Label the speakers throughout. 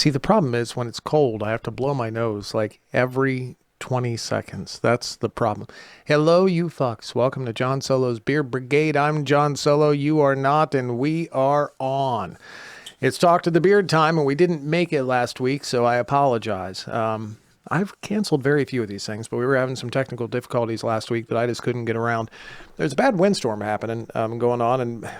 Speaker 1: See, the problem is when it's cold, I have to blow my nose like every 20 seconds. That's the problem. Hello, you fucks. Welcome to John Solo's Beer Brigade. I'm John Solo. You are not, and we are on. It's Talk to the Beard time, and we didn't make it last week, so I apologize. I've canceled very few of these things, but we were having some technical difficulties last week that I just couldn't get around. There's a bad windstorm happening, going on, and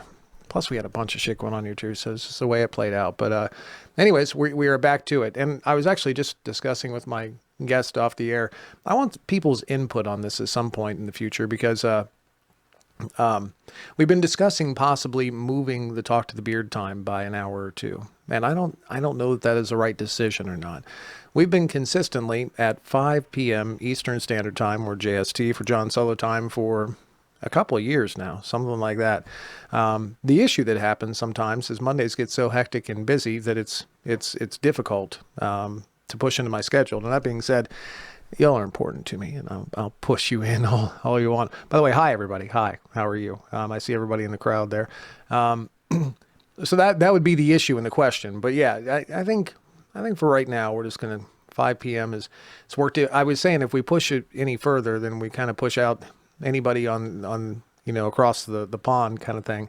Speaker 1: plus we had a bunch of shit going on here too, so it's just the way it played out. But anyways, we are back to it. And I was actually just discussing with my guest off the air. I want people's input on this at some point in the future because we've been discussing possibly moving the Talk to the Beard time by an hour or two. And I don't know that is the right decision or not. We've been consistently at 5 p.m. Eastern Standard Time, or JST for John Solo time, for a couple of years now, something like that. The issue that happens sometimes is Mondays get so hectic and busy that it's difficult to push into my schedule. And that being said, y'all are important to me, and I'll push you in all you want. By the way, hi everybody. Hi, how are you? I see everybody in the crowd there. So that would be the issue in the question. But yeah, I think for right now we're just gonna 5 p.m. it's worked. I was saying if we push it any further, then we kind of push out anybody on across the pond kind of thing.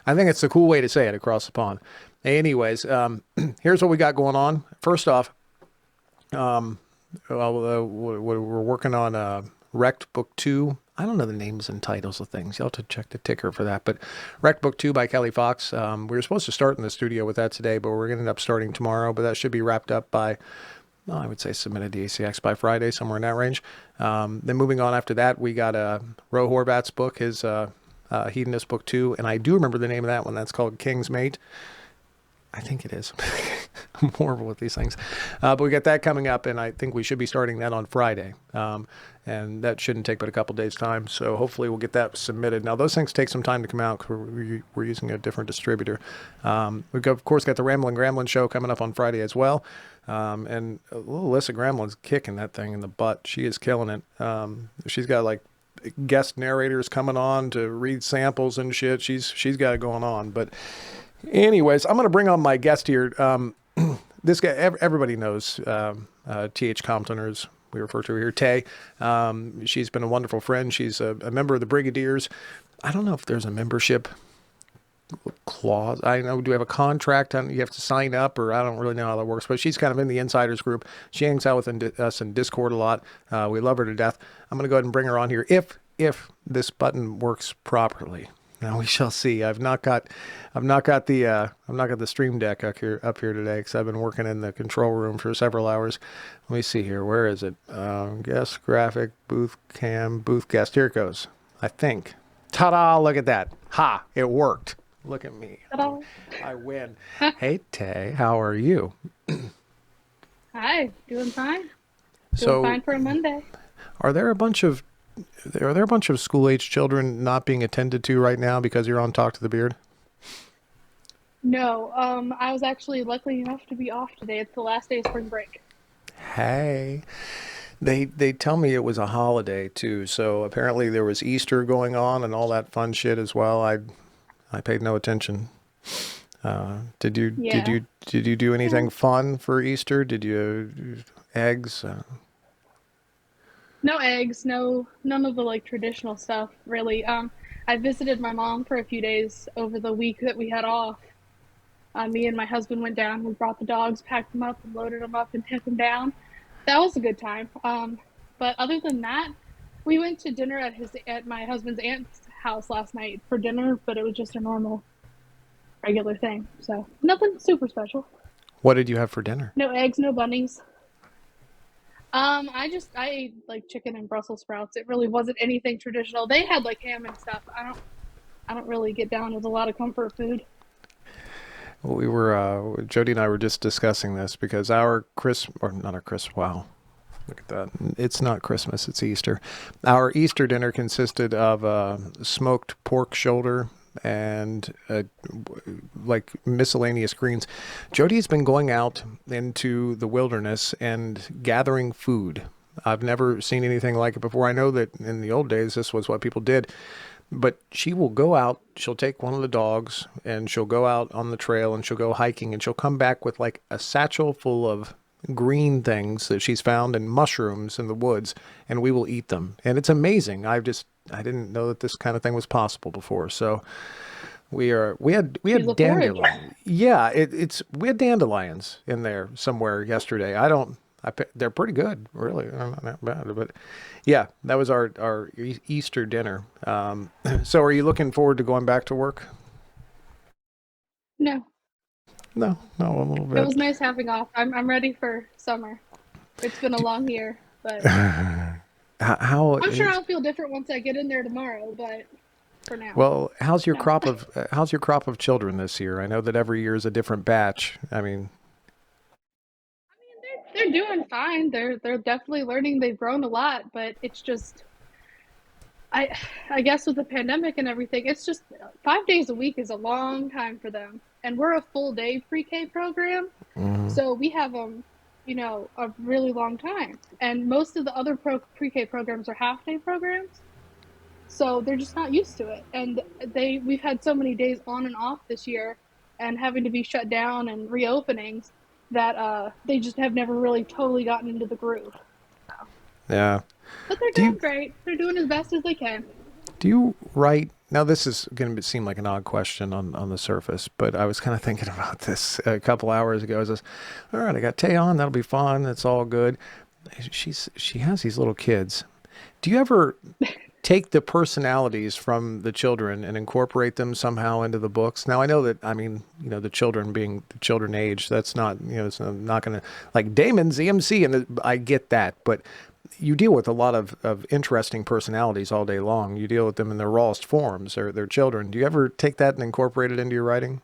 Speaker 1: I think it's a cool way to say it, across the pond. Anyways, here's what we got going on. First off, we're working on Wrecked Book 2. I don't know the names and titles of things. You'll have to check the ticker for that. But Wrecked Book 2 by Kelly Fox. We were supposed to start in the studio with that today, but we're going to end up starting tomorrow. But that should be wrapped up by, I would say submitted to ACX by Friday, somewhere in that range. Then moving on after that, we got Ro Horvat's book, his Hedonist Book 2. And I do remember the name of that one. That's called King's Mate. I think it is. I'm horrible with these things. But we got that coming up, and I think we should be starting that on Friday. And that shouldn't take but a couple days' time. So hopefully we'll get that submitted. Now, those things take some time to come out because we're using a different distributor. We've, of course, got the Ramblin' Gremlin show coming up on Friday as well. And little Alyssa Gremlin's kicking that thing in the butt. She is killing it. She's got, like, guest narrators coming on to read samples and shit. She's got it going on. But anyways, I'm going to bring on my guest here. This guy, everybody knows TH Compton, or as we refer to her here, Tay. She's been a wonderful friend. She's a member of the Brigadiers. I don't know if there's a membership clause. I know, do we have a contract on you have to sign up, or I don't really know how that works, but she's kind of in the insiders group. She hangs out with us in Discord a lot. We love her to death. I'm going to go ahead and bring her on here if this button works properly. Now we shall see. I've not got the stream deck up here today because I've been working in the control room for several hours. Let me see here. Where is it? Guest graphic, booth cam, booth guest. Here it goes. I think. Ta-da! Look at that. Ha! It worked. Look at me.
Speaker 2: Ta-da.
Speaker 1: I win. Hey Tay, how are you?
Speaker 2: Hi, doing fine. Doing fine for a Monday.
Speaker 1: Are there a bunch of school-age children not being attended to right now because you're on Talk to the Beard?
Speaker 2: No, I was actually lucky enough to be off today. It's the last day of spring break.
Speaker 1: Hey, they tell me it was a holiday too, so apparently there was Easter going on and all that fun shit as well. I paid no attention. Did you do anything fun for Easter? Did you eggs?
Speaker 2: No eggs, none of the like traditional stuff really. I visited my mom for a few days over the week that we had off. Me and my husband went down. We brought the dogs, packed them up, and loaded them up and took them down. That was a good time. But other than that, we went to dinner at my husband's aunt's house last night for dinner. But it was just a normal, regular thing. So nothing super special.
Speaker 1: What did you have for dinner?
Speaker 2: No eggs, no bunnies. I ate like chicken and Brussels sprouts. It really wasn't anything traditional. They had like ham and stuff. I don't really get down with a lot of comfort food.
Speaker 1: We were Jody and I were just discussing this because wow, look at that. It's not Christmas, it's Easter. Our Easter dinner consisted of smoked pork shoulder and like miscellaneous greens. Jody's been going out into the wilderness and gathering food. I've never seen anything like it before. I know that in the old days, this was what people did. But she will go out, she'll take one of the dogs and she'll go out on the trail and she'll go hiking and she'll come back with like a satchel full of green things that she's found and mushrooms in the woods, and we will eat them. And it's amazing. I didn't know that this kind of thing was possible before. So we
Speaker 2: She's
Speaker 1: had
Speaker 2: a forager.
Speaker 1: dandelion. Yeah, it's we had dandelions in there somewhere yesterday. I don't. They're pretty good, really. They're not that bad, but yeah, that was our Easter dinner. So, are you looking forward to going back to work?
Speaker 2: No,
Speaker 1: No, no, a little
Speaker 2: it
Speaker 1: bit.
Speaker 2: was nice having off. I'm ready for summer. It's been a long year, but
Speaker 1: How
Speaker 2: I'm sure I'll feel different once I get in there tomorrow. But for now,
Speaker 1: well?
Speaker 2: no.
Speaker 1: How's your crop of children this year? I know that every year is a different batch. I mean,
Speaker 2: They're doing fine. They're definitely learning. They've grown a lot, but it's just I I guess with the pandemic and everything, it's just 5 days a week is a long time for them. And we're a full day pre-K program,
Speaker 1: mm,
Speaker 2: so we have a really long time. And most of the other pre-K programs are half day programs, so they're just not used to it. And we've had so many days on and off this year, and having to be shut down and reopenings that they just have never really totally gotten into the groove. So,
Speaker 1: yeah.
Speaker 2: but they're
Speaker 1: Do
Speaker 2: doing
Speaker 1: you
Speaker 2: great. They're doing as best as they can.
Speaker 1: Do you write? Now, this is going to seem like an odd question on the surface, but I was kind of thinking about this a couple hours ago. I was just, all right, I got Tay on. That'll be fun. It's all good. She has these little kids. Do you ever take the personalities from the children and incorporate them somehow into the books? Now, I know that, I mean, the children being the children age, that's not, it's not going to, like Damon's EMC, and I get that, but you deal with a lot of interesting personalities all day long. You deal with them in their rawest forms. They're children. Do you ever take that and incorporate it into your writing?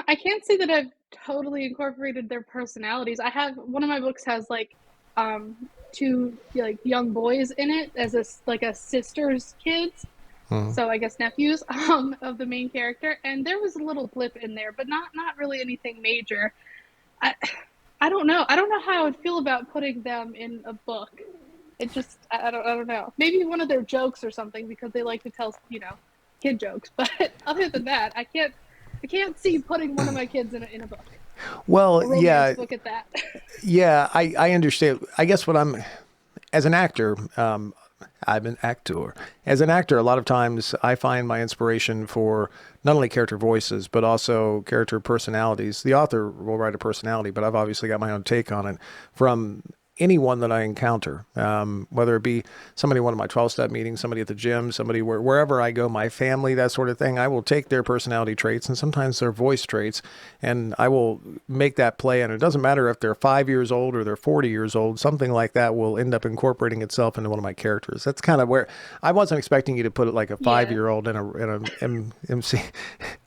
Speaker 2: I can't say that I've totally incorporated their personalities. I have one of my books has like two like young boys in it as a sister's kids.
Speaker 1: Hmm.
Speaker 2: So I guess nephews of the main character, and there was a little blip in there, but not really anything major. I I don't know. I don't know how I would feel about putting them in a book. It just I don't know. Maybe one of their jokes or something because they like to tell kid jokes. But other than that, I can't see putting one of my kids in a book,
Speaker 1: Well,
Speaker 2: a romance
Speaker 1: yeah,
Speaker 2: book at that.
Speaker 1: yeah. I understand. I guess what I'm as an actor. I'm an actor. As an actor, a lot of times I find my inspiration for not only character voices, but also character personalities. The author will write a personality, but I've obviously got my own take on it from anyone that I encounter, whether it be somebody in one of my 12-step meetings, somebody at the gym, somebody wherever I go, my family, that sort of thing. I will take their personality traits and sometimes their voice traits, and I will make that play. And it doesn't matter if they're 5 years old or they're 40 years old, something like that will end up incorporating itself into one of my characters. That's kind of where I wasn't expecting you to put it like a five
Speaker 2: Yeah.
Speaker 1: year old in MC.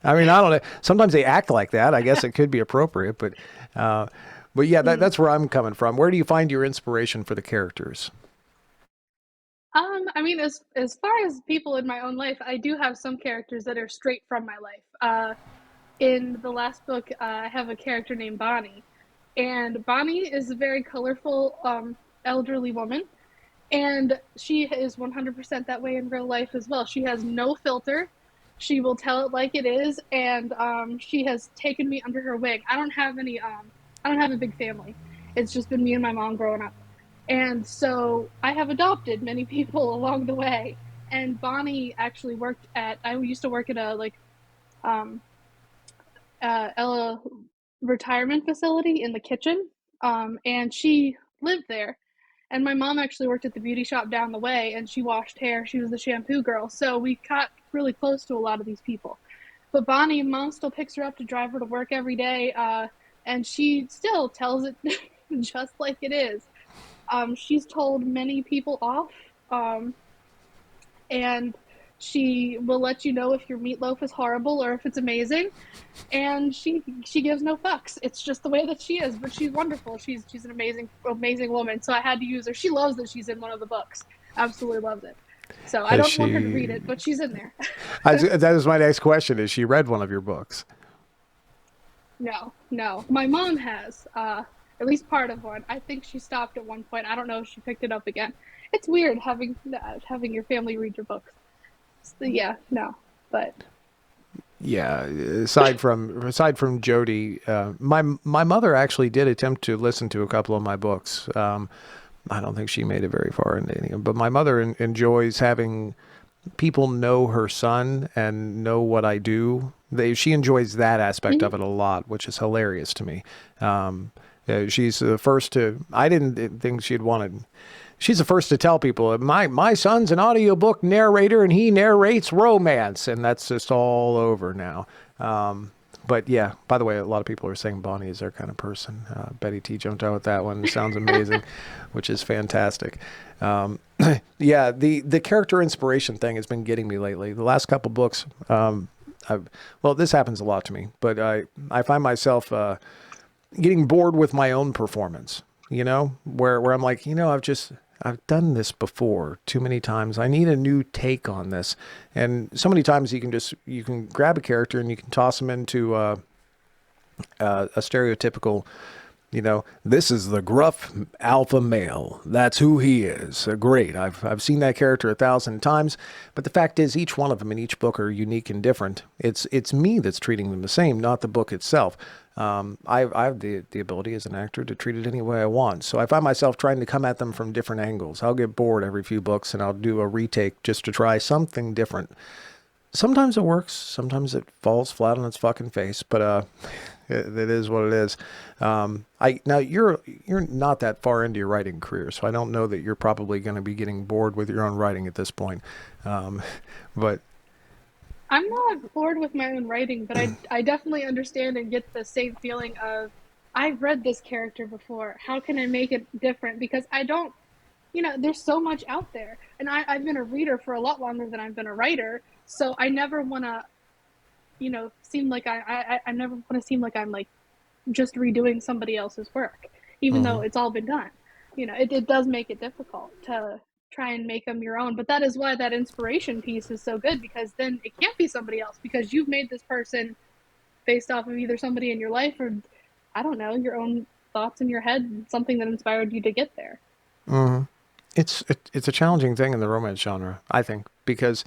Speaker 1: I mean, I don't know. Sometimes they act like that. I guess it could be appropriate, uh, but yeah,
Speaker 2: Mm.
Speaker 1: that's where I'm coming from. Where do you find your inspiration for the characters?
Speaker 2: I mean, as far as people in my own life, I do have some characters that are straight from my life. In the last book, I have a character named Bonnie, and Bonnie is a very colorful, elderly woman, and she is 100% that way in real life as well. She has no filter. She will tell it like it is, and she has taken me under her wing. I don't have a big family. It's just been me and my mom growing up, and so I have adopted many people along the way. And Bonnie actually worked at. I used to work at a um, Ella retirement facility in the kitchen, and she lived there. And my mom actually worked at the beauty shop down the way, and she washed hair. She was the shampoo girl, so we got really close to a lot of these people. But Bonnie, mom still picks her up to drive her to work every day, and she still tells it just like it is. She's told many people off, um, and she will let you know if your meatloaf is horrible or if it's amazing, and she gives no fucks. It's just the way that she is, but she's wonderful. She's an amazing woman. So I had to use her. She loves that she's in one of the books. Absolutely loves it. So I
Speaker 1: Has
Speaker 2: don't want her to read
Speaker 1: she?
Speaker 2: it, but she's in there.
Speaker 1: That is my next question. Has she read one of your books?
Speaker 2: No, no. My mom has. at least part of one. I think she stopped at one point. I don't know if she picked it up again. It's weird having your family read your books. So, yeah, no, but
Speaker 1: Yeah, aside from Jody, my mother actually did attempt to listen to a couple of my books. I don't think she made it very far into any of them, but my mother enjoys having people know her son and know what I do. She enjoys that aspect
Speaker 2: mhm.
Speaker 1: of it a lot, which is hilarious to me. She's the first to. I didn't think she'd wanted. She's the first to tell people my son's an audiobook narrator and he narrates romance, and that's just all over now. But yeah, by the way, a lot of people are saying Bonnie is their kind of person. Betty T jumped out with that one. It sounds amazing, which is fantastic. Um, yeah, the character inspiration thing has been getting me lately. The last couple books, well, this happens a lot to me, but I find myself getting bored with my own performance. Where I'm like, I've done this before too many times. I need a new take on this. And so many times you can grab a character and you can toss them into a stereotypical, this is the gruff alpha male. That's who he is. Great. I've seen that character 1,000 times, but the fact is each one of them in each book are unique and different. It's me that's treating them the same, not the book itself. I have the ability as an actor to treat it any way I want. So I find myself trying to come at them from different angles. I'll get bored every few books and I'll do a retake just to try something different. Sometimes it works. Sometimes it falls flat on its fucking face, but it is what it is. Now you're not that far into your writing career, so I don't know that you're probably going to be getting bored with your own writing at this point. Um, but
Speaker 2: I'm not bored with my own writing, but I definitely understand and get the same feeling of I've read this character before. How can I make it different? Because I don't, there's so much out there, and I've been a reader for a lot longer than I've been a writer. So I never want to, seem like I never want to seem like I'm like just redoing somebody else's work, even though
Speaker 1: mhm.
Speaker 2: it's all been done. It does make it difficult to try and make them your own. But that is why that inspiration piece is so good, because then it can't be somebody else because you've made this person based off of either somebody in your life or, I don't know, your own thoughts in your head, something that inspired you to get there.
Speaker 1: Mhm. It's a challenging thing in the romance genre, I think, because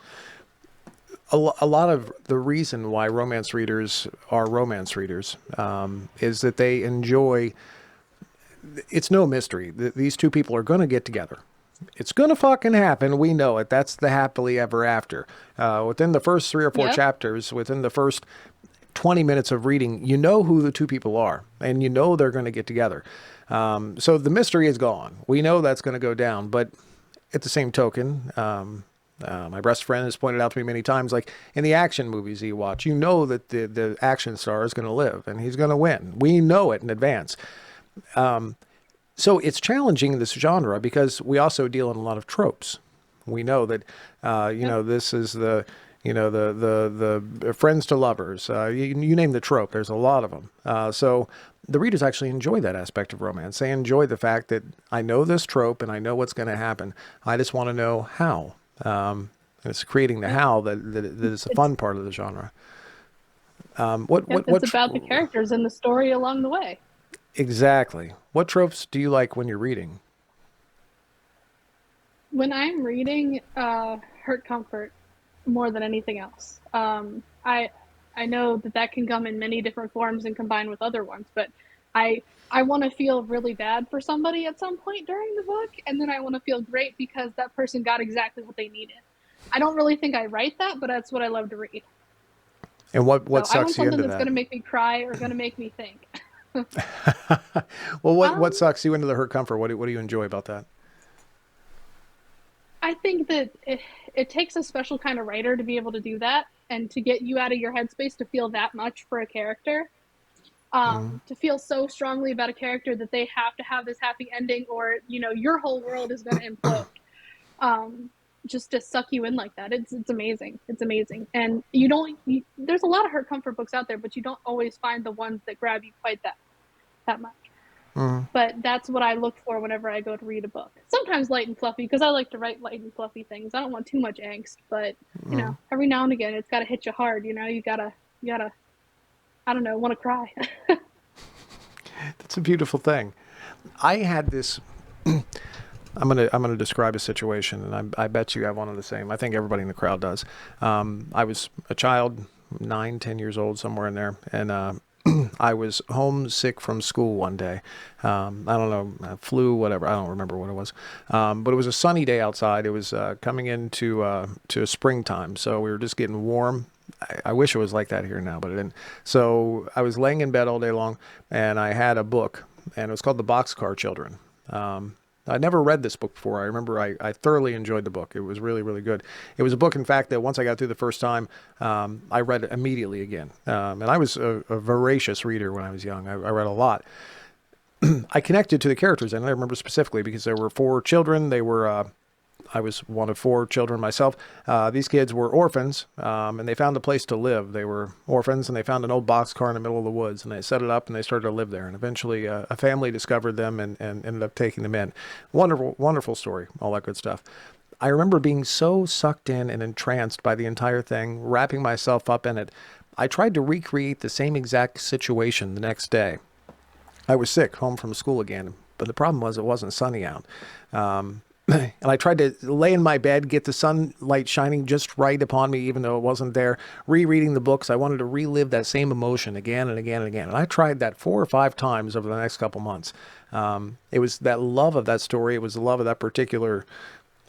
Speaker 1: a lot of the reason why romance readers are romance readers is that they enjoy. It's no mystery that these two people are going to get together. It's going to fucking happen. We know it. That's the happily ever after. Within the first three or four
Speaker 2: Yep.
Speaker 1: chapters, within the first 20 minutes of reading, you know who the two people are and you know they're going to get together. So the mystery is gone. We know that's going to go down. But at the same token, my best friend has pointed out to me many times, like in the action movies you watch, you know that the action star is going to live and he's going to win. We know it in advance. So it's challenging this genre because we also deal in a lot of tropes. We know that,
Speaker 2: Yep.
Speaker 1: this is the friends to lovers. You name the trope. There's a lot of them. So the readers actually enjoy that aspect of romance. They enjoy the fact that I know this trope and I know what's going to happen. I just want to know how. And it's creating the
Speaker 2: Yep.
Speaker 1: how that is the
Speaker 2: It's
Speaker 1: fun part of the genre. What
Speaker 2: Yep,
Speaker 1: what
Speaker 2: it's
Speaker 1: what
Speaker 2: about the characters and the story along the way.
Speaker 1: exactly? What tropes do you like when you're reading?
Speaker 2: When I'm reading hurt comfort more than anything else. I know that that can come in many different forms and combine with other ones, but I want to feel really bad for somebody at some point during the book, and then I want to feel great because that person got exactly what they needed. I don't really think I write that, but that's what I love to read.
Speaker 1: And what
Speaker 2: So I want
Speaker 1: sucks you
Speaker 2: something
Speaker 1: into
Speaker 2: that's going
Speaker 1: that?
Speaker 2: to make me cry or going to make me think.
Speaker 1: Well, what
Speaker 2: um,
Speaker 1: sucks you into the hurt comfort? What do you enjoy about that?
Speaker 2: I think that it takes a special kind of writer to be able to do that and to get you out of your headspace to feel that much for a character,
Speaker 1: Mm,
Speaker 2: to feel so strongly about a character that they have to have this happy ending or your whole world is going to implode, um, just to suck you in like that. It's amazing. It's amazing. And there's a lot of hurt comfort books out there, but you don't always find the ones that grab you quite that much.
Speaker 1: mm,
Speaker 2: But that's what I look for whenever I go to read a book. Sometimes light and fluffy because I like to write light and fluffy things. I don't want too much angst, but
Speaker 1: mm.
Speaker 2: every now and again it's got to hit you hard. You gotta, I don't know, want to cry.
Speaker 1: That's a beautiful thing. I had this. I'm gonna describe a situation, and I bet you have one of the same. I think everybody in the crowd does. I was a child, 9, 10 years old, somewhere in there, and I was homesick from school one day. I don't know, flu, whatever. I don't remember what it was, but it was a sunny day outside. It was coming into to springtime, so we were just getting warm. I wish it was like that here now, but it didn't. So I was laying in bed all day long, and I had a book, and it was called The Boxcar Children. I'd never read this book before. I remember I thoroughly enjoyed the book. It was really, really good. It was a book, in fact, that once I got through the first time, I read it immediately again. And I was a voracious reader when I was young. I read a lot. I connected to the characters, and I remember specifically because there were 4 children. I was one of 4 children myself. These kids were orphans, and they found a place to live. They were orphans, and they found an old boxcar in the middle of the woods, and they set it up, and they started to live there. And eventually, a family discovered them and ended up taking them in. Wonderful, wonderful story, all that good stuff. I remember being so sucked in and entranced by the entire thing, wrapping myself up in it. I tried to recreate the same exact situation the next day. I was sick, home from school again, but the problem was it wasn't sunny out. And I tried to lay in my bed, get the sunlight shining just right upon me, even though it wasn't there. Rereading the books, I wanted to relive that same emotion again and again and again. And I tried that 4 or 5 times over the next couple months. It was that love of that story. It was the love of that particular,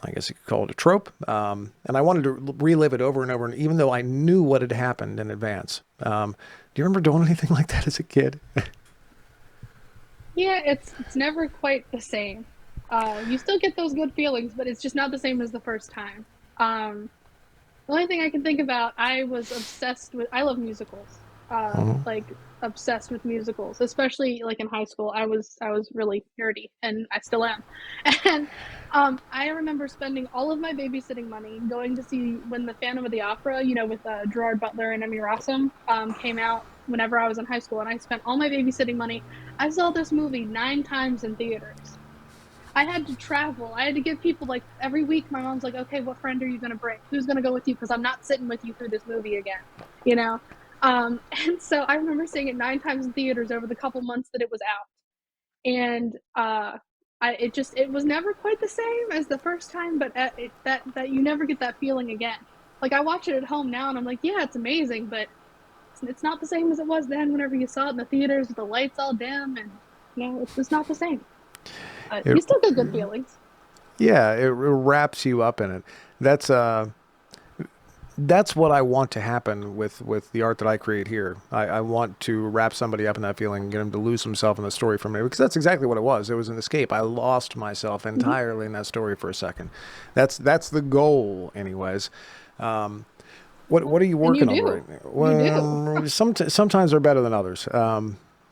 Speaker 1: I guess you could call it a trope. And I wanted to relive it over and over, and even though I knew what had happened in advance. Do you remember doing anything like that as a kid?
Speaker 2: Yeah, it's never quite the same. You still get those good feelings, but it's just not the same as the first time. The only thing I can think about, I was obsessed with. I love musicals,
Speaker 1: Mhm.
Speaker 2: like obsessed with musicals, especially like in high school. I was really nerdy, and I still am. And I remember spending all of my babysitting money going to see when the Phantom of the Opera, with Gerard Butler and Emmy Rossum, came out whenever I was in high school, and I spent all my babysitting money. I saw this movie 9 times in theaters. I had to travel. I had to give people like every week. My mom's like, "Okay, what friend are you gonna bring? Who's gonna go with you? Because I'm not sitting with you through this movie again." You know. And so I remember seeing it 9 times in theaters over the couple months that it was out, and it was never quite the same as the first time, but that you never get that feeling again. Like I watch it at home now, and I'm like, yeah, it's amazing, but it's not the same as it was then. Whenever you saw it in the theaters with the lights all dim, and it's just not the same. But
Speaker 1: It,
Speaker 2: you still get good feelings.
Speaker 1: yeah, it wraps you up in it. That's uh, that's what I want to happen with the art that I create here. I want to wrap somebody up in that feeling, get him to lose himself in the story for me, because that's exactly what it was. It was an escape. I lost myself
Speaker 2: Hmm.
Speaker 1: entirely in that story for a second. That's the goal, anyways. Um, what are you
Speaker 2: And you
Speaker 1: working on
Speaker 2: do.
Speaker 1: right now?
Speaker 2: You do.
Speaker 1: Well, sometimes they're better than others.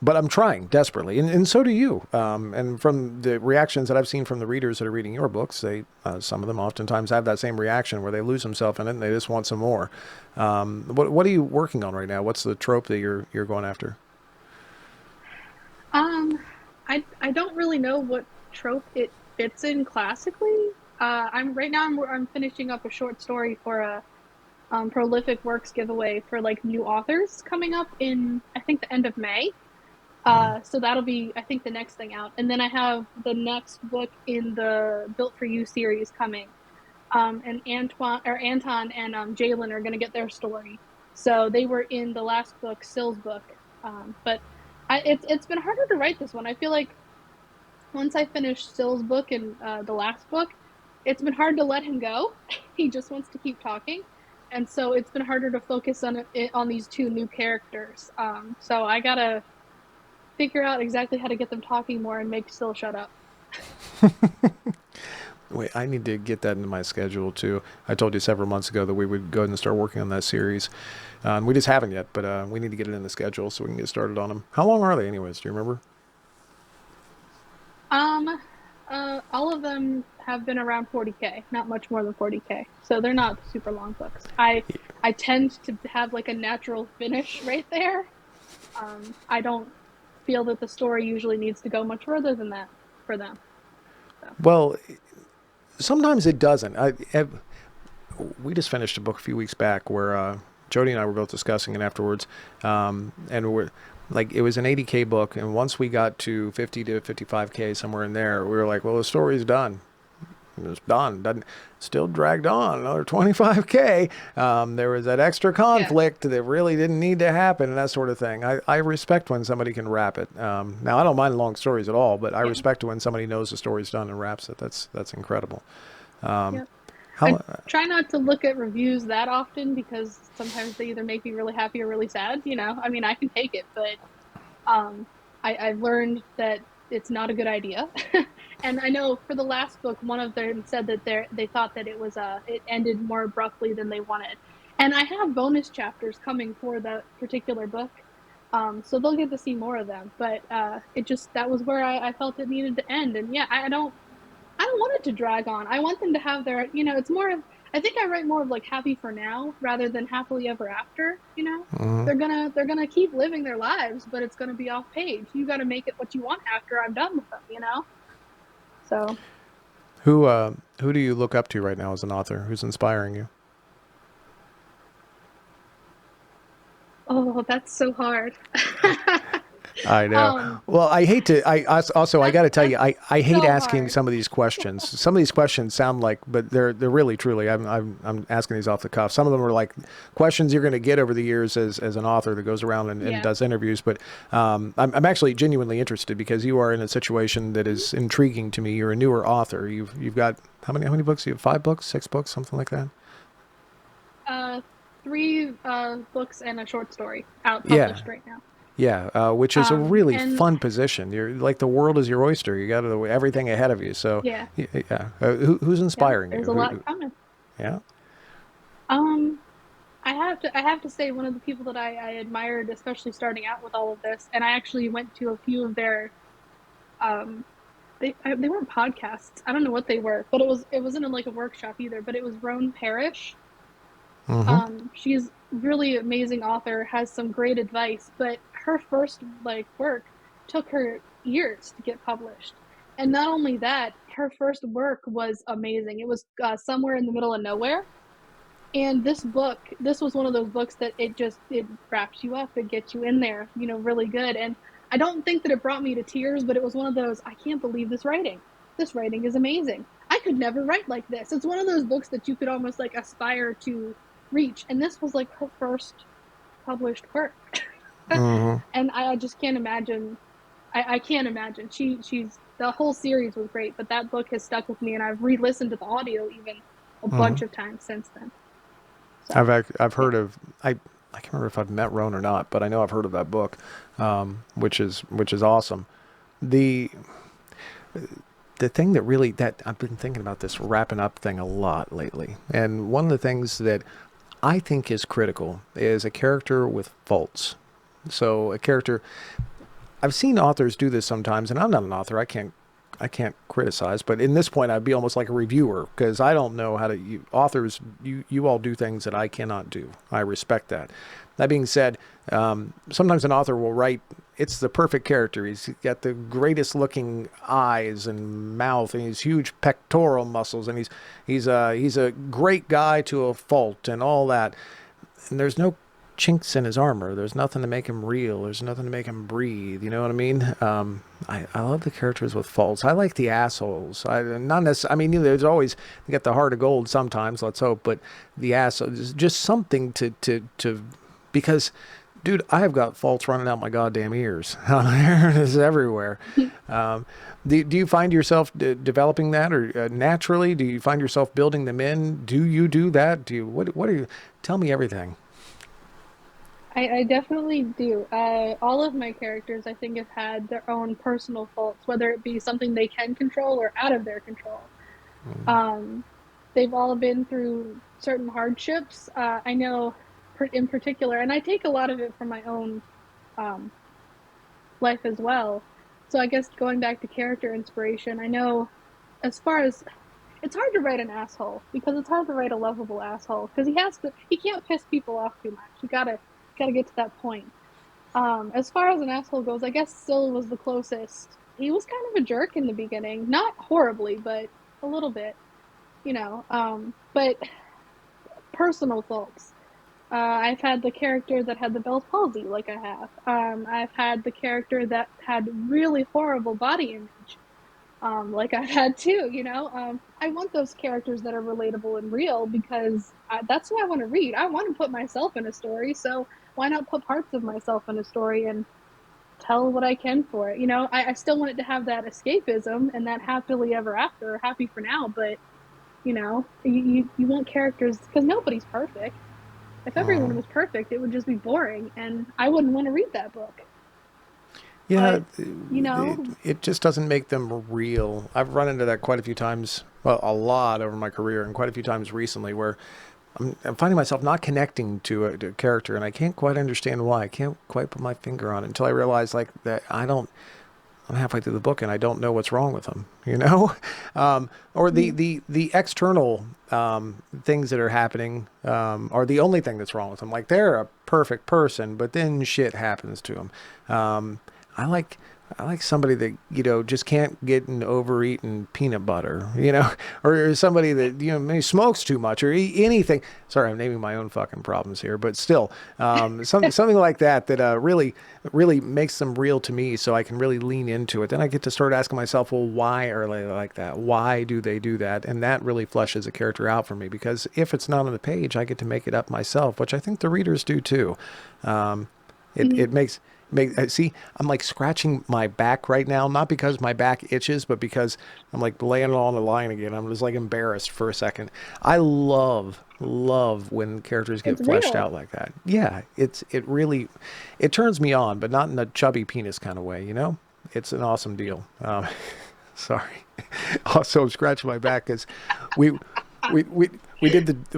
Speaker 1: But I'm trying desperately, and so do you. And from the reactions that I've seen from the readers that are reading your books, some of them oftentimes have that same reaction where they lose themselves in it and they just want some more. What are you working on right now? What's the trope that you're going after?
Speaker 2: Um, I don't really know what trope it fits in classically. I'm right now. I'm finishing up a short story for a prolific works giveaway for like new authors coming up in I think the end of May.
Speaker 1: Mm.
Speaker 2: So that'll be I think the next thing out, and then I have the next book in the Built for You series coming. And Anton and Jalen are going to get their story. So they were in the last book, Sill's book. But it's been harder to write this one. I feel like once I finished Sill's book and the last book, it's been hard to let him go. He just wants to keep talking, and so it's been harder to focus on these 2 new characters. So I gotta figure out exactly how to get them talking more and make Sill shut up.
Speaker 1: Wait, I need to get that into my schedule too. I told you several months ago that we would go ahead and start working on that series. We just haven't yet, but we need to get it in the schedule so we can get started on them. How long are they, anyways? Do you remember?
Speaker 2: Um, all of them have been around 40K, not much more than 40K. So they're not super long books. I tend to have like a natural finish right there. I don't feel that the story usually needs to go much further than that for them. So,
Speaker 1: Well, sometimes it doesn't. We just finished a book a few weeks back where Jody and I were both discussing it afterwards, and like it was an 80K book, and once we got to 50 to 55K, somewhere in there, we were like, well, the story's done. It was done. Doesn't still dragged on another 25K. There was that extra
Speaker 2: Yeah.
Speaker 1: conflict that really didn't need to happen, and that sort of thing. I respect when somebody can wrap it. Now I don't mind long stories at all, but I
Speaker 2: Yeah.
Speaker 1: respect when somebody knows the story's done and wraps it. That's incredible. Um,
Speaker 2: Yeah. I
Speaker 1: how
Speaker 2: try not to look at reviews that often because sometimes they either make me really happy or really sad, you know. I mean, I can take it, but um I've learned that it's not a good idea. And I know for the last book, one of them said that they thought that it ended more abruptly than they wanted. And I have bonus chapters coming for that particular book. So they'll get to see more of them. But it just that was where I felt it needed to end. And yeah, I don't want it to drag on. I want them to have their, you know, it's more of, I think I write more of like happy for now rather than happily ever after, you know?
Speaker 1: mhm.
Speaker 2: They're gonna keep living their lives, but it's gonna be off page. You gotta make it what you want after I'm done with them, you know? So,
Speaker 1: Who do you look up to right now as an author? Who's inspiring you?
Speaker 2: oh, that's so hard.
Speaker 1: I know.
Speaker 2: um,
Speaker 1: Well, I hate to. I got to tell you,
Speaker 2: that's
Speaker 1: I hate
Speaker 2: so
Speaker 1: asking
Speaker 2: hard.
Speaker 1: some of these questions. Some of these questions sound like, but they're really truly. I'm asking these off the cuff. Some of them are like questions you're going to get over the years as an author that goes around and
Speaker 2: Yeah.
Speaker 1: does interviews. But I'm actually genuinely interested because you are in a situation that is intriguing to me. You're a newer author. You've got how many books? You have 5 books, 6 books, something like that.
Speaker 2: Uh, three books and a short story out
Speaker 1: Yeah.
Speaker 2: published right now.
Speaker 1: Yeah, which is a really
Speaker 2: And
Speaker 1: fun position. You're like the world is your oyster. You got everything ahead of you. So,
Speaker 2: yeah,
Speaker 1: yeah. Who's
Speaker 2: yeah,
Speaker 1: inspiring you?
Speaker 2: there's a lot coming.
Speaker 1: Yeah.
Speaker 2: Um, I have to say one of the people that I admired, especially starting out with all of this, and I actually went to a few of their um they weren't podcasts. I don't know what they were, but it wasn't in like a workshop either, but it was Roan Parish.
Speaker 1: Mm-hmm.
Speaker 2: She's really amazing author, has some great advice, but her first like work took her years to get published. And not only that, her first work was amazing. It was somewhere in the middle of nowhere. And this was one of those books that it wraps you up, it gets you in there, you know, really good. And I don't think that it brought me to tears, but it was one of those, I can't believe this writing. This writing is amazing. I could never write like this. It's one of those books that you could almost like aspire to reach. And this was like her first published work.
Speaker 1: Mm-hmm.
Speaker 2: And I just can't imagine. I can't imagine. She's the whole series was great, but that book has stuck with me, and I've re-listened to the audio even a
Speaker 1: Mm-hmm.
Speaker 2: bunch of times since then. So
Speaker 1: I've
Speaker 2: yeah.
Speaker 1: heard of I can't remember if I've met Roan or not, but I know I've heard of that book, which is awesome. The the thing that really that I've been thinking about this wrapping up thing a lot lately, and one of the things that I think is critical is a character with faults. So a character I've seen authors do this sometimes, and I'm not an author. I can't criticize, but in this point, I'd be almost like a reviewer because I don't know how to. Authors, you all do things that I cannot do. I respect that. That being said, sometimes an author will write. It's the perfect character. He's got the greatest looking eyes and mouth, and he's huge pectoral muscles, and he's a great guy to a fault, and all that. And there's no chinks in his armor. There's nothing to make him real. There's nothing to make him breathe. You know what I mean? I love the characters with faults. I like the assholes. Not necessarily. I mean, there's always you get the heart of gold sometimes. Let's hope, but the assholes just something to because. Dude, I have got faults running out my goddamn ears. It's everywhere. Um, do you find yourself developing that, or naturally? Do you find yourself building them in? Do you do that? Do you what are you? Tell me everything.
Speaker 2: I definitely do. All of my characters, I think, have had their own personal faults, whether it be something they can control or out of their control. Um, they've all been through certain hardships. I know, in particular, and I take a lot of it from my own um, life as well. So I guess going back to character inspiration, I know as far as it's hard to write an asshole because it's hard to write a lovable asshole because he can't piss people off too much. You gotta get to that point. As far as an asshole goes, I guess Syl was the closest. He was kind of a jerk in the beginning, not horribly, but a little bit, you know. But personal faults. I've had the character that had the Bell's palsy, like I have. I've had the character that had really horrible body image, like I've had too. I want those characters that are relatable and real because that's who I want to read. I want to put myself in a story, so why not put parts of myself in a story and tell what I can for it? I still want it to have that escapism and that happily ever after, happy for now, but you want characters because nobody's perfect. If everyone was perfect, it would just be boring, and I wouldn't want to read that book.
Speaker 1: Yeah,
Speaker 2: But you know,
Speaker 1: it just doesn't make them real. I've run into that quite a few times, well, a lot over my career, and quite a few times recently, where I'm finding myself not connecting to a character, and I can't quite understand why. I can't quite put my finger on it until I realize like that I don't. I'm halfway through the book and I don't know what's wrong with them, you know, or the external things that are happening are the only thing that's wrong with them. Like they're a perfect person, but then shit happens to them. I like I like somebody that just can't get an overeaten peanut butter, or somebody that maybe smokes too much or anything. Sorry, I'm naming my own fucking problems here, but still, something like that really makes them real to me, so I can really lean into it. Then I get to start asking myself, well, why are they like that? Why do they do that? And that really fleshes a character out for me because if it's not on the page, I get to make it up myself, which I think the readers do too. Um, it makes see, I'm like scratching my back right now, not because my back itches, but because I'm like laying it on the line again. I'm just like embarrassed for a second. I love when characters get
Speaker 2: it's
Speaker 1: fleshed
Speaker 2: real.
Speaker 1: out like that. Yeah, it really it turns me on, but not in a chubby penis kind of way. It's an awesome deal. Sorry. Also, I'm scratching my back because we we we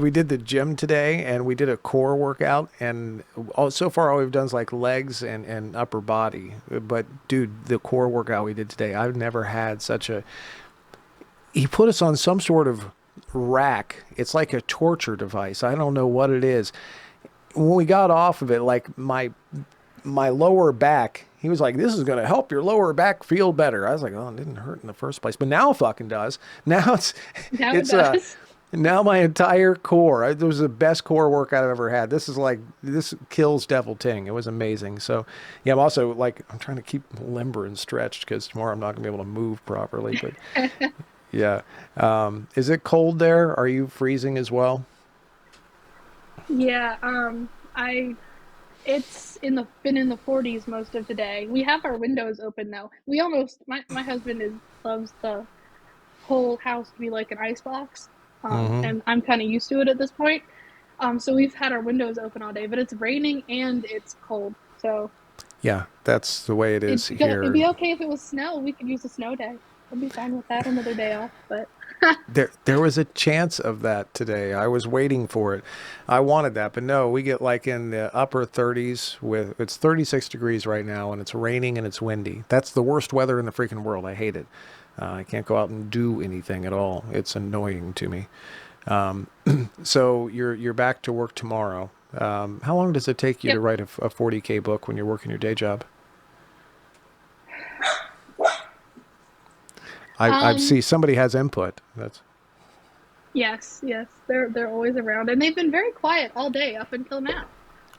Speaker 1: we did the gym today and we did a core workout and so far all we've done is like legs and upper body. But dude, the core workout we did today, I've never had such a. He put us on some sort of rack. It's like a torture device. I don't know what it is. When we got off of it, like my lower back, he was like, "This is going to help your lower back feel better." I was like, "Oh, it didn't hurt in the first place," but now it fucking does. Now
Speaker 2: Now it
Speaker 1: it's
Speaker 2: does.
Speaker 1: now my entire core. It was the best core workout I've ever had. This kills devil ting. It was amazing. So yeah, I'm trying to keep limber and stretched because tomorrow I'm not gonna be able to move properly. But yeah, is it cold there? Are you freezing as well?
Speaker 2: Yeah, I it's been in the 40s most of today. We have our windows open though. We almost my husband is loves the whole house to be like an ice box.
Speaker 1: Mm-hmm.
Speaker 2: And I'm kind of used to it at this point. So we've had our windows open all day, but it's raining and it's cold. So
Speaker 1: Yeah, that's the way it is
Speaker 2: it'd
Speaker 1: here.
Speaker 2: be okay if it was snow. We could use a snow day. I'd be fine with that. Another day off, but
Speaker 1: There was a chance of that today. I was waiting for it. I wanted that, but no, we get like in the upper 30s with it's 36 degrees right now and it's raining and it's windy. That's the worst weather in the freaking world. I hate it. I can't go out and do anything at all. It's annoying to me. Um, so you're back to work tomorrow. How long does it take you to
Speaker 2: yep.
Speaker 1: write a 40K book when you're working your day job? I
Speaker 2: Um,
Speaker 1: see somebody has input. That's
Speaker 2: yes, yes, they're always around, and they've been very quiet all day up until now.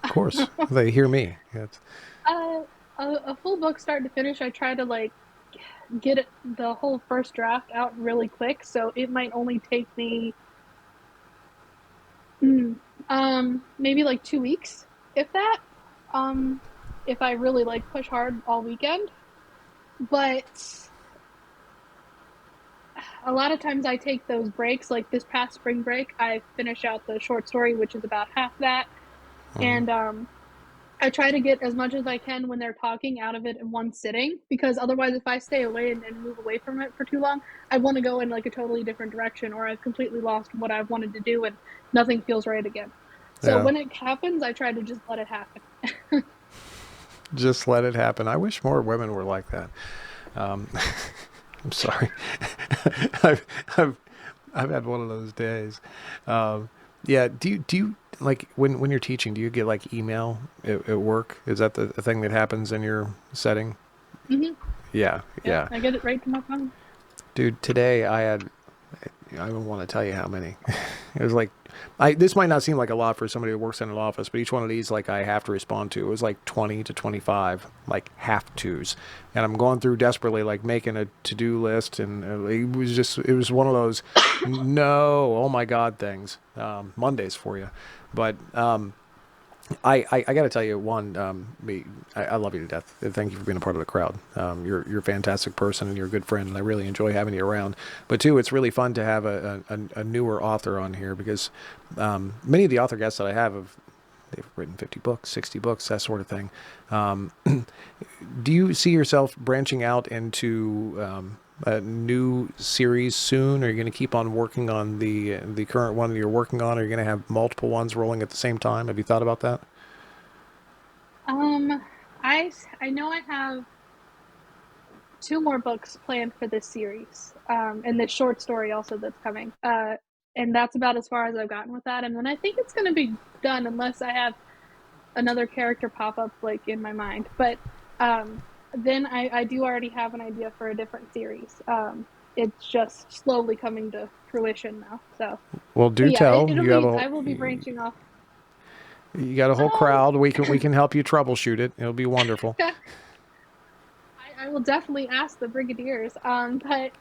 Speaker 1: of course they hear me. It's,
Speaker 2: uh, a full book start to finish, I try to like get the whole first draft out really quick, so it might only take me mm, maybe like 2 weeks, if that. Um, if I really like push hard all weekend, but a lot of times I take those breaks. Like this past spring break, I finish out the short story, which is about half that,
Speaker 1: mhm.
Speaker 2: and I try to get as much as I can when they're talking out of it in one sitting because otherwise, if I stay away and move away from it for too long, I want to go in like a totally different direction or I've completely lost what I've wanted to do and nothing feels right again. So
Speaker 1: Yeah.
Speaker 2: when it happens, I try to just let it happen.
Speaker 1: Just let it happen. I wish more women were like that. Um, I'm sorry. I've, I've, I've had one of those days. Yeah. Do you like when you're teaching, do you get like email at work? Is that the thing that happens in your setting?
Speaker 2: Hmm.
Speaker 1: Yeah.
Speaker 2: Yeah,
Speaker 1: Yeah.
Speaker 2: I get it right to my phone.
Speaker 1: Dude, today I had I don't want to tell you how many. It was like, this might not seem like a lot for somebody who works in an office, but each one of these, like, I have to respond to. It was like 20 to 25, like, have tos. And I'm going through desperately, like, making a to-do list. And it was one of those, no, oh my God things. Mondays for you. But, I got to tell you, one, I love you to death. Thank you for being a part of the crowd. You're a fantastic person and you're a good friend, and I really enjoy having you around. But two, it's really fun to have a newer author on here because many of the author guests that I have, they've written 50 books, 60 books, that sort of thing. Do you see yourself branching out into a new series soon? Are you going to keep on working on the current one that you're working on? Are you going to have multiple ones rolling at the same time? Have you thought about that?
Speaker 2: Um, I know I have two more books planned for this series, and this short story also that's coming. And that's about as far as I've gotten with that. And then I think it's going to be done unless I have another character pop up like in my mind. But um, then I do already have an idea for a different series. It's just slowly coming to fruition now. So,
Speaker 1: Well,
Speaker 2: but
Speaker 1: do
Speaker 2: yeah,
Speaker 1: tell.
Speaker 2: it'll be. I will be branching off.
Speaker 1: You got a whole
Speaker 2: Um,
Speaker 1: crowd. We can help you troubleshoot it. It'll be wonderful.
Speaker 2: I will definitely ask the Brigadiers. But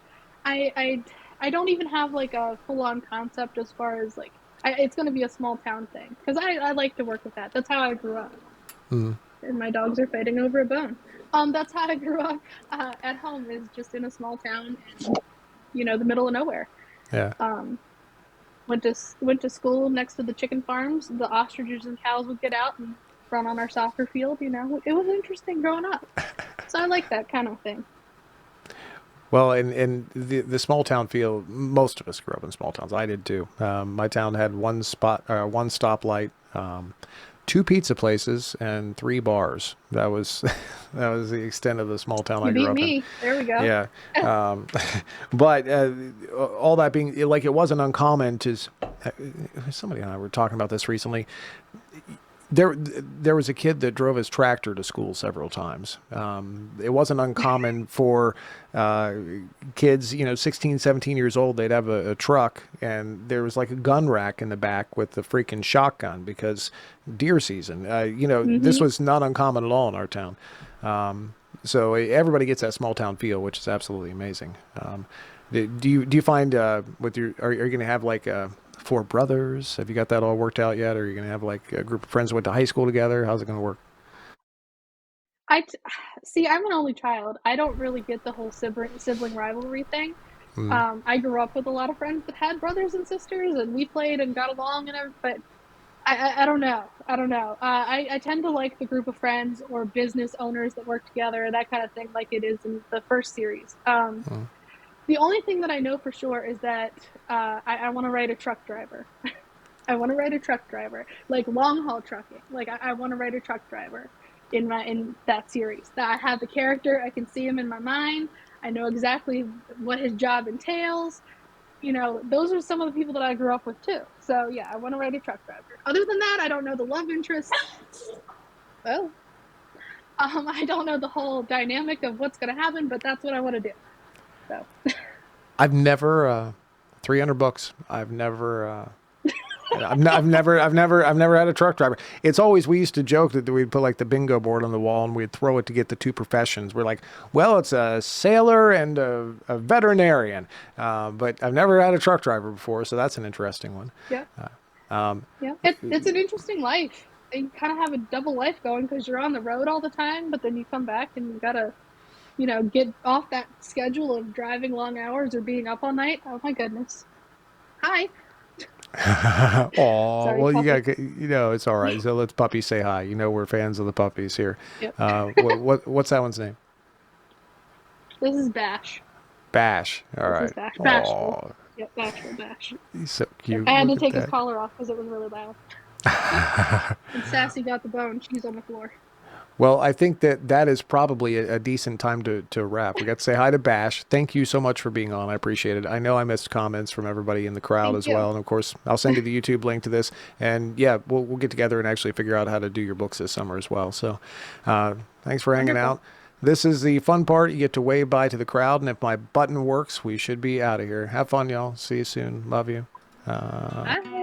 Speaker 2: I, I, I don't even have like a full on concept as far as like it's going to be a small town thing because I like to work with that. That's how I grew up.
Speaker 1: Mm,
Speaker 2: And my dogs are fighting over a bone. That's how I grew up at home. Is just in a small town in the middle of nowhere.
Speaker 1: yeah.
Speaker 2: Um, went to school next to the chicken farms. The ostriches and cows would get out and run on our soccer field. It was interesting growing up. So I like that kind of thing.
Speaker 1: Well, in the small town feel, most of us grew up in small towns. I did too. My town had one stoplight, two pizza places, and three bars. That was that was the extent of the small town
Speaker 2: You
Speaker 1: I grew
Speaker 2: beat
Speaker 1: up in.
Speaker 2: me. There we go.
Speaker 1: Yeah, but all that being like, it wasn't uncommon to. Somebody and I were talking about this recently. There was a kid that drove his tractor to school several times. It wasn't uncommon for kids, 16, 17 years old, they'd have a truck and there was like a gun rack in the back with the freaking shotgun because deer season. This
Speaker 2: Hmm.
Speaker 1: was not uncommon at all in our town. So everybody gets that small town feel, which is absolutely amazing. Do you find with your are you going to have like four brothers? Have you got that all worked out yet? Or are you going to have like a group of friends who went to high school together? How's it going to work?
Speaker 2: I t- See. I'm an only child. I don't really get the whole sibling rivalry thing.
Speaker 1: Mm,
Speaker 2: I grew up with a lot of friends that had brothers and sisters, and we played and got along and everything. But I don't know. I don't know. I tend to like the group of friends or business owners that work together, that kind of thing, like it is in the first series.
Speaker 1: mm.
Speaker 2: The only thing that I know for sure is that I want to write a truck driver. I want to write a truck driver, like long haul trucking. Like I want to write a truck driver in that series. That I have the character, I can see him in my mind. I know exactly what his job entails. Those are some of the people that I grew up with too. So yeah, I want to write a truck driver. Other than that, I don't know the love interest. Well, I don't know the whole dynamic of what's going to happen, but that's what I want to do. So
Speaker 1: I've never 300 books. I've never had a truck driver. It's always, we used to joke that we'd put like the bingo board on the wall and we'd throw it to get the two professions. We're like, well, it's a sailor and a veterinarian, but I've never had a truck driver before, so that's an interesting one.
Speaker 2: yeah,
Speaker 1: Um,
Speaker 2: yeah, it's an interesting life. You kind of have a double life going because you're on the road all the time, but then you come back and you gotta, get off that schedule of driving long hours or being up all night. Oh my goodness. Hi.
Speaker 1: Oh,
Speaker 2: Sorry,
Speaker 1: well,
Speaker 2: puppy.
Speaker 1: it's all right. So let's puppy say hi. We're fans of the puppies here.
Speaker 2: Yep.
Speaker 1: What's that one's name?
Speaker 2: This is Bash.
Speaker 1: Bash. All
Speaker 2: This
Speaker 1: right.
Speaker 2: is Bash. Bashful.
Speaker 1: Oh,
Speaker 2: Yep, Bashful Bash.
Speaker 1: he's so
Speaker 2: Yep.
Speaker 1: cute.
Speaker 2: I had to
Speaker 1: Look at
Speaker 2: take his
Speaker 1: that.
Speaker 2: collar off because it was really loud. Yep. And Sassy got the bone. She's on the floor.
Speaker 1: Well, I think that is probably a decent time to wrap. We got to say hi to Bash. Thank you so much for being on. I appreciate it. I know I missed comments from everybody in the crowd
Speaker 2: Thank
Speaker 1: as
Speaker 2: you.
Speaker 1: well, and of course, I'll send you the YouTube link to this. And yeah, we'll get together and actually figure out how to do your books this summer as well. So, thanks for hanging
Speaker 2: Wonderful.
Speaker 1: out. This is the fun part. You get to wave bye to the crowd, and if my button works, we should be out of here. Have fun, y'all. See you soon. Love you.
Speaker 2: Bye.